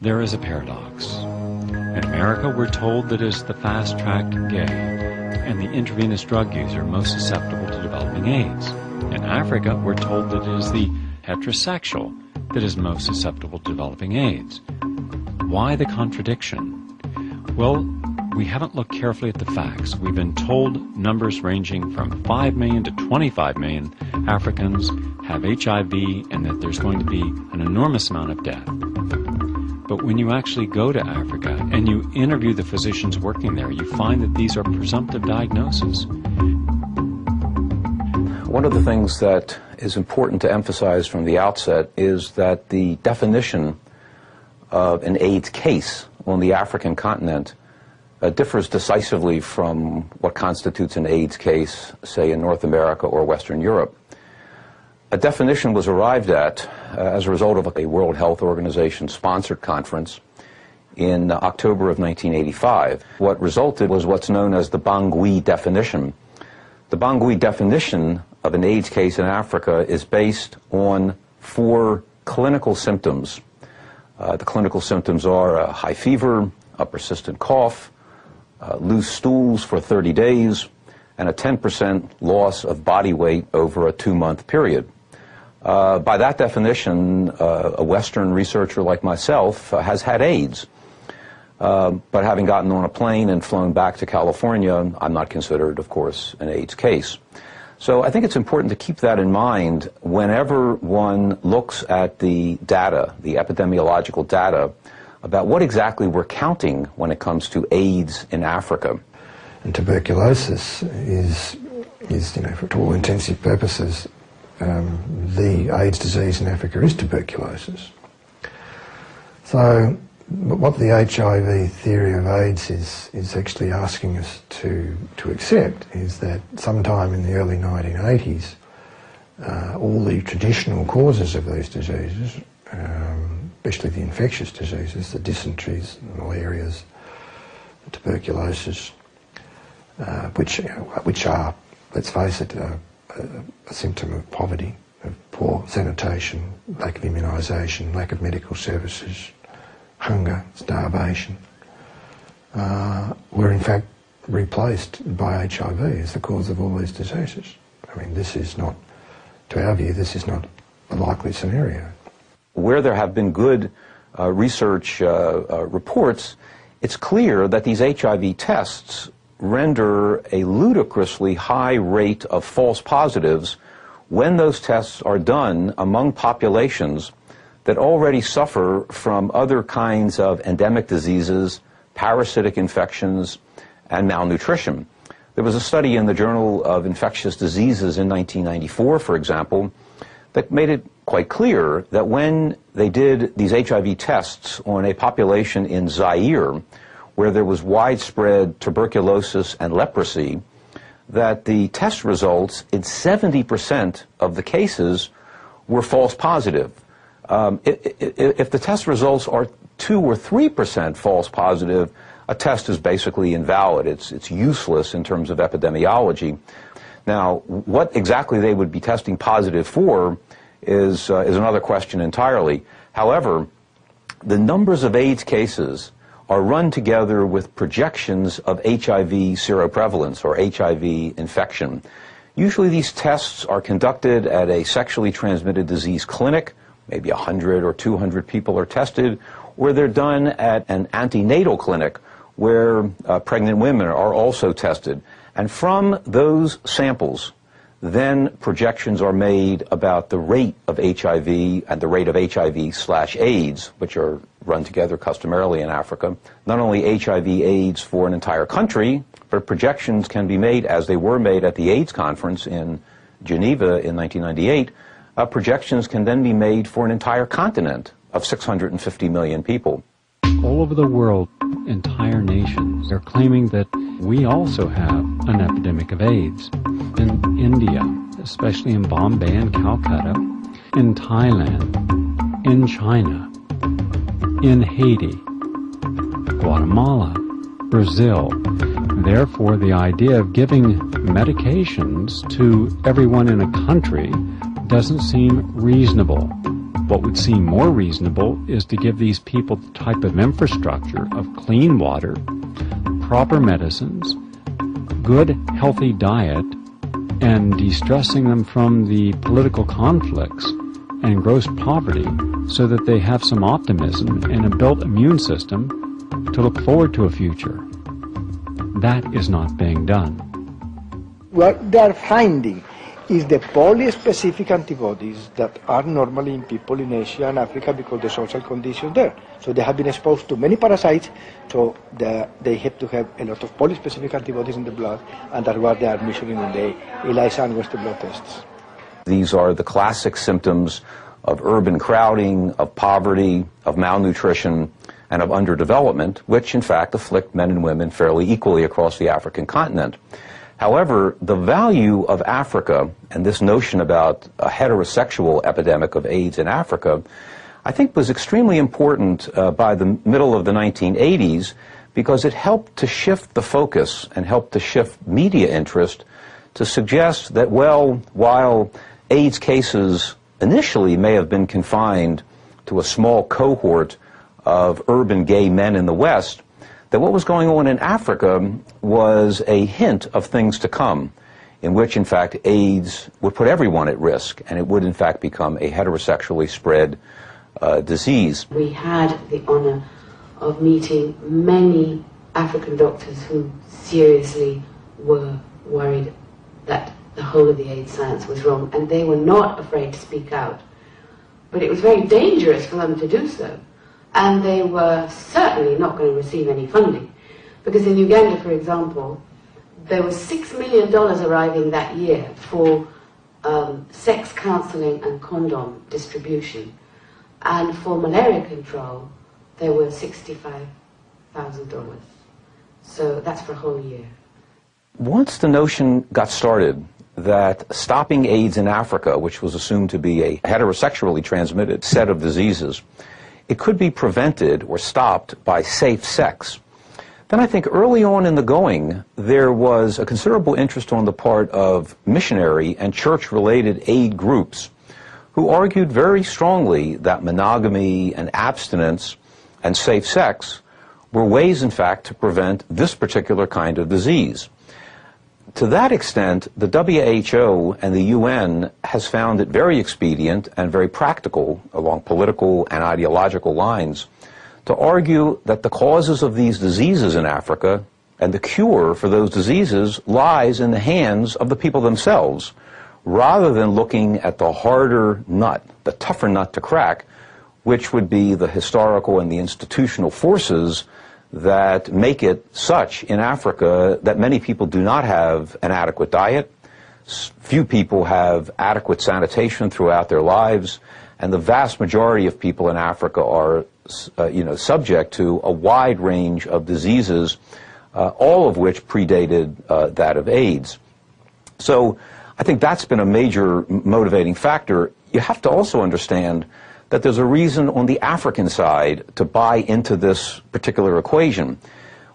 There is a paradox. In America, we're told that it is the fast-tracked gay and the intravenous drug user most susceptible to developing AIDS. In Africa, we're told that it is the heterosexual that is most susceptible to developing AIDS. Why the contradiction? Well, we haven't looked carefully at the facts. We've been told numbers ranging from 5 million to 25 million Africans have HIV and that there's going to be an enormous amount of death. But when you actually go to Africa and you interview the physicians working there, you find that these are presumptive diagnoses. One of the things that is important to emphasize from the outset is that the definition of an AIDS case on the African continent differs decisively from what constitutes an AIDS case, say, in North America or Western Europe. A definition was arrived at as a result of a World Health Organization sponsored conference in October of 1985. What resulted was what's known as the Bangui definition. The Bangui definition of an AIDS case in Africa is based on 4 clinical symptoms. The clinical symptoms are a high fever, a persistent cough, loose stools for 30 days, and a 10% loss of body weight over a 2-month period. By that definition, a Western researcher like myself has had AIDS. But having gotten on a plane and flown back to California, I'm not considered, of course, an AIDS case. So I think it's important to keep that in mind whenever one looks at the data, the epidemiological data, about what exactly we're counting when it comes to AIDS in Africa. And tuberculosis is for all intensive purposes, the AIDS disease in Africa is tuberculosis. So what the HIV theory of AIDS is actually asking us to accept is that sometime in the early 1980s, all the traditional causes of these diseases, especially the infectious diseases, the dysenteries, the malarias, the tuberculosis, which are, let's face it, a symptom of poverty, of poor sanitation, lack of immunisation, lack of medical services, hunger, starvation, were in fact replaced by HIV as the cause of all these diseases. I mean, this is not, to our view, this is not a likely scenario. Where there have been good research reports, it's clear that these HIV tests render a ludicrously high rate of false positives when those tests are done among populations that already suffer from other kinds of endemic diseases, parasitic infections, and malnutrition. There was a study in the Journal of Infectious Diseases in 1994, for example, that made it quite clear that when they did these HIV tests on a population in Zaire, where there was widespread tuberculosis and leprosy, that the test results in 70% of the cases were false positive. If the test results are 2 or 3% false positive, a test is basically invalid. It's useless in terms of epidemiology. Now, what exactly they would be testing positive for is another question entirely. However, the numbers of AIDS cases are run together with projections of HIV seroprevalence or HIV infection. Usually these tests are conducted at a sexually transmitted disease clinic. Maybe 100 or 200 people are tested, or they're done at an antenatal clinic where pregnant women are also tested. And from those samples, then projections are made about the rate of HIV and the rate of HIV/AIDS, which are run together customarily in Africa. Not only HIV/AIDS for an entire country, but projections can be made, as they were made at the AIDS conference in Geneva in 1998. Projections can then be made for an entire continent of 650 million people. All over the world, entire nations are claiming that we also have an epidemic of AIDS. In India, especially in Bombay and Calcutta, in Thailand, in China, in Haiti, Guatemala, Brazil. Therefore, the idea of giving medications to everyone in a country doesn't seem reasonable. what would seem more reasonable is to give these people the type of infrastructure of clean water, proper medicines, good, healthy diet, and de-stressing them from the political conflicts and gross poverty so that they have some optimism and a built immune system to look forward to a future. That is not being done. What they are finding is the poly-specific antibodies that are normally in people in Asia and Africa because the social conditions there. So they have been exposed to many parasites, so they have to have a lot of poly-specific antibodies in the blood, and that's what they are measuring in the ELISA and Western blot tests. These are the classic symptoms of urban crowding, of poverty, of malnutrition, and of underdevelopment, which in fact afflict men and women fairly equally across the African continent. However, the value of Africa and this notion about a heterosexual epidemic of AIDS in Africa, I think was extremely important by the middle of the 1980s because it helped to shift the focus and helped to shift media interest to suggest that, well, while AIDS cases initially may have been confined to a small cohort of urban gay men in the West, that what was going on in Africa was a hint of things to come, in which, in fact, AIDS would put everyone at risk, and it would, in fact, become a heterosexually spread disease. We had the honor of meeting many African doctors who seriously were worried that the whole of the AIDS science was wrong, and they were not afraid to speak out. But it was very dangerous for them to do so. And they were certainly not going to receive any funding. Because in Uganda, for example, there was $6 million arriving that year for sex counseling and condom distribution. And for malaria control, there were $65,000. So that's for a whole year. Once the notion got started that stopping AIDS in Africa, which was assumed to be a heterosexually transmitted set of diseases, it could be prevented or stopped by safe sex, then I think early on in the going, there was a considerable interest on the part of missionary and church-related aid groups who argued very strongly that monogamy and abstinence and safe sex were ways, in fact, to prevent this particular kind of disease. To that extent, the WHO and the UN has found it very expedient and very practical along political and ideological lines to argue that the causes of these diseases in Africa and the cure for those diseases lies in the hands of the people themselves, rather than looking at the harder nut, the tougher nut to crack, which would be the historical and the institutional forces that make it such in Africa that many people do not have an adequate diet, few people have adequate sanitation throughout their lives, and the vast majority of people in Africa are subject to a wide range of diseases, all of which predated that of AIDS. So I think that's been a major motivating factor. You have to also understand that there's a reason on the African side to buy into this particular equation.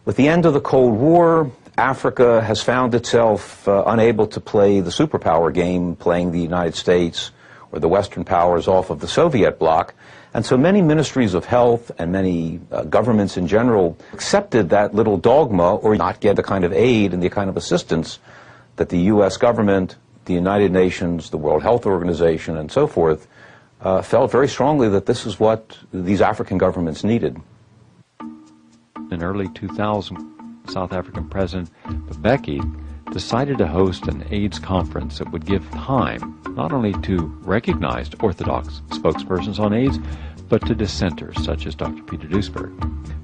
With the end of the Cold War, Africa has found itself unable to play the superpower game, playing the United States or the Western powers off of the Soviet bloc. And so many ministries of health and many governments in general accepted that little dogma or not get the kind of aid and the kind of assistance that the U.S. government, the United Nations, the World Health Organization, and so forth felt very strongly that this is what these African governments needed. In early 2000, South African President Mbeki decided to host an AIDS conference that would give time not only to recognized orthodox spokespersons on AIDS, but to dissenters such as Dr. Peter Duesberg.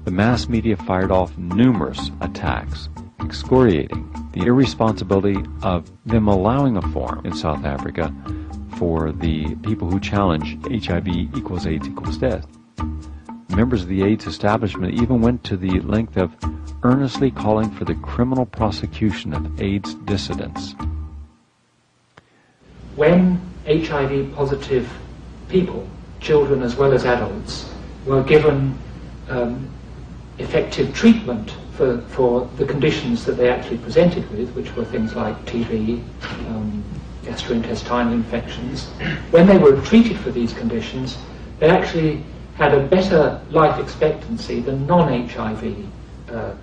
The mass media fired off numerous attacks, excoriating the irresponsibility of them allowing a forum in South Africa for the people who challenge HIV equals AIDS equals death. Members of the AIDS establishment even went to the length of earnestly calling for the criminal prosecution of AIDS dissidents. When HIV-positive people, children as well as adults, were given effective treatment for the conditions that they actually presented with, which were things like TB, gastrointestinal infections, when they were treated for these conditions, they actually had a better life expectancy than non-HIV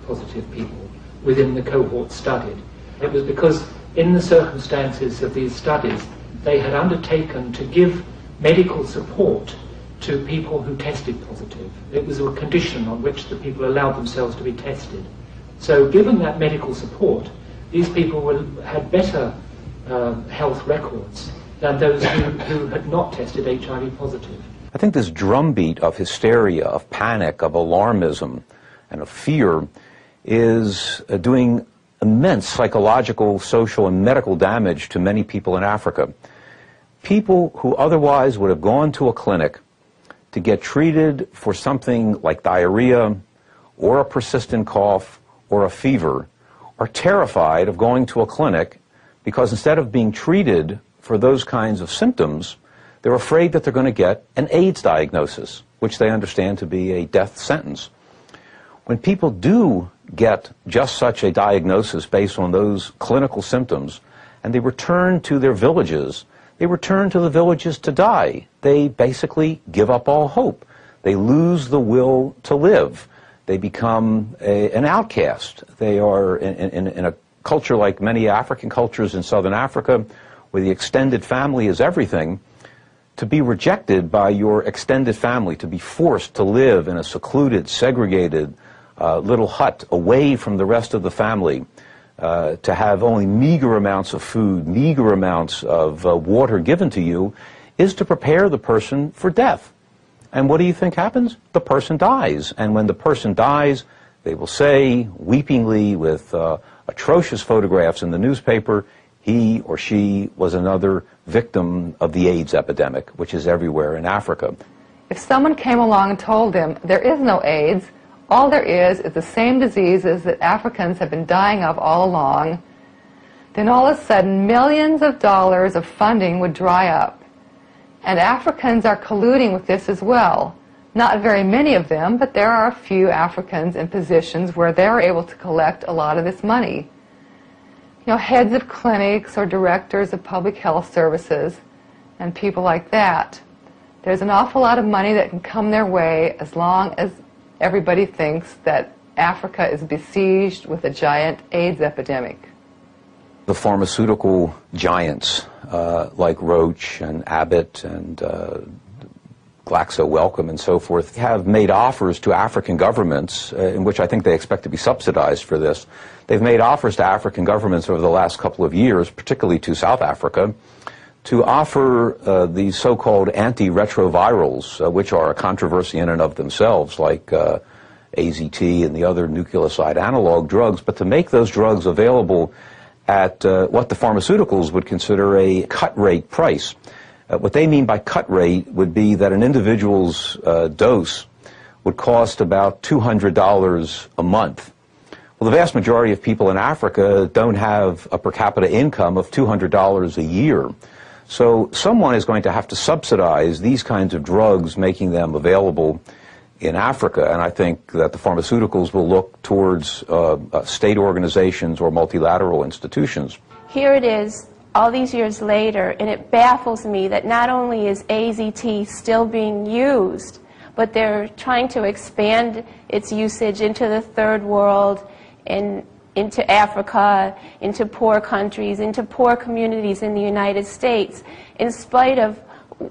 positive people within the cohort studied. It was because in the circumstances of these studies, they had undertaken to give medical support to people who tested positive. It was a condition on which the people allowed themselves to be tested. So given that medical support, these people had better health records than those who had not tested HIV positive. I think this drumbeat of hysteria, of panic, of alarmism, and of fear is doing immense psychological, social, and medical damage to many people in Africa. People who otherwise would have gone to a clinic to get treated for something like diarrhea or a persistent cough or a fever are terrified of going to a clinic because instead of being treated for those kinds of symptoms, they're afraid that they're going to get an AIDS diagnosis, which they understand to be a death sentence. When people do get just such a diagnosis based on those clinical symptoms, and they return to their villages, they return to the villages to die. They basically give up all hope. They lose the will to live. They become an outcast. They are in a culture like many African cultures in southern Africa, where the extended family is everything. To be rejected by your extended family, to be forced to live in a secluded, segregated little hut away from the rest of the family, to have only meager amounts of food, meager amounts of water given to you, is to prepare the person for death. And what do you think happens? The person dies. And when the person dies, they will say, weepingly, with atrocious photographs in the newspaper, he or she was another victim of the AIDS epidemic, which is everywhere in Africa. If someone came along and told them there is no AIDS, all there is the same diseases that Africans have been dying of all along, then all of a sudden millions of dollars of funding would dry up. And Africans are colluding with this as well. Not very many of them, but there are a few Africans in positions where they're able to collect a lot of this money. You know, heads of clinics or directors of public health services and people like that. There's an awful lot of money that can come their way as long as everybody thinks that Africa is besieged with a giant AIDS epidemic. The pharmaceutical giants like Roche and Abbott and Glaxo Wellcome and so forth have made offers to African governments, in which I think they expect to be subsidized for this. They've made offers to African governments over the last couple of years, particularly to South Africa, to offer these so-called anti-retrovirals, which are a controversy in and of themselves, like AZT and the other nucleoside analog drugs, but to make those drugs available at what the pharmaceuticals would consider a cut rate price. What they mean by cut rate would be that an individual's dose would cost about $200 a month. Well, the vast majority of people in Africa don't have a per capita income of $200 a year. So someone is going to have to subsidize these kinds of drugs, making them available in Africa. And I think that the pharmaceuticals will look towards state organizations or multilateral institutions. Here it is, all these years later, and it baffles me that not only is AZT still being used, but they're trying to expand its usage into the third world and into Africa, into poor countries, into poor communities in the United States, in spite of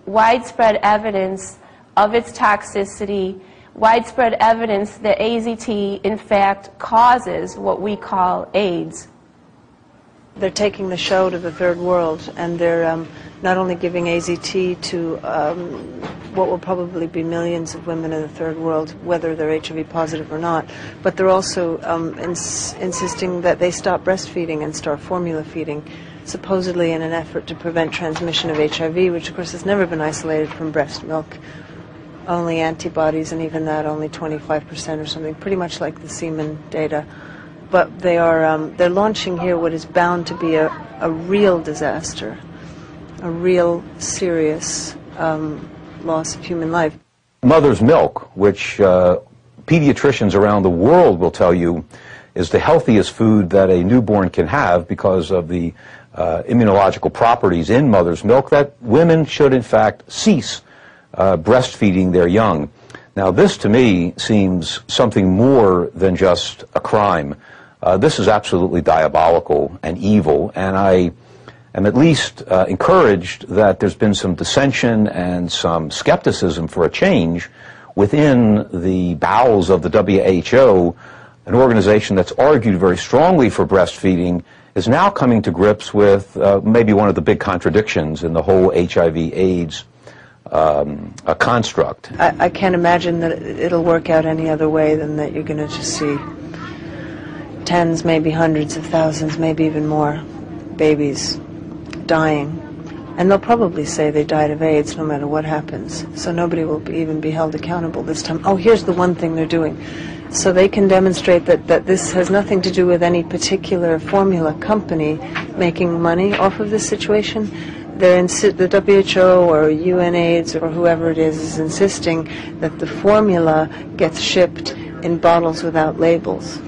widespread evidence of its toxicity, widespread evidence that AZT, in fact, causes what we call AIDS. They're taking the show to the third world, and they're not only giving AZT to what will probably be millions of women in the third world, whether they're HIV positive or not, but they're also insisting that they stop breastfeeding and start formula feeding, supposedly in an effort to prevent transmission of HIV, which of course has never been isolated from breast milk. Only antibodies, and even that only 25% or something, pretty much like the semen data. But they are they're launching here what is bound to be a real disaster, a real serious loss of human life. Mother's milk, which pediatricians around the world will tell you is the healthiest food that a newborn can have because of the immunological properties in mother's milk, that women should in fact cease breastfeeding their young. Now, this to me seems something more than just a crime. This is absolutely diabolical and evil, and I am at least encouraged that there's been some dissension and some skepticism for a change within the bowels of the WHO. An organization that's argued very strongly for breastfeeding is now coming to grips with maybe one of the big contradictions in the whole HIV/AIDS construct. I can't imagine that it'll work out any other way than that you're going to just see tens, maybe hundreds of thousands, maybe even more babies dying. And they'll probably say they died of AIDS no matter what happens. So nobody will even be held accountable this time. Oh, here's the one thing they're doing. So they can demonstrate that this has nothing to do with any particular formula company making money off of this situation. The WHO or UNAIDS or whoever it is insisting that the formula gets shipped in bottles without labels.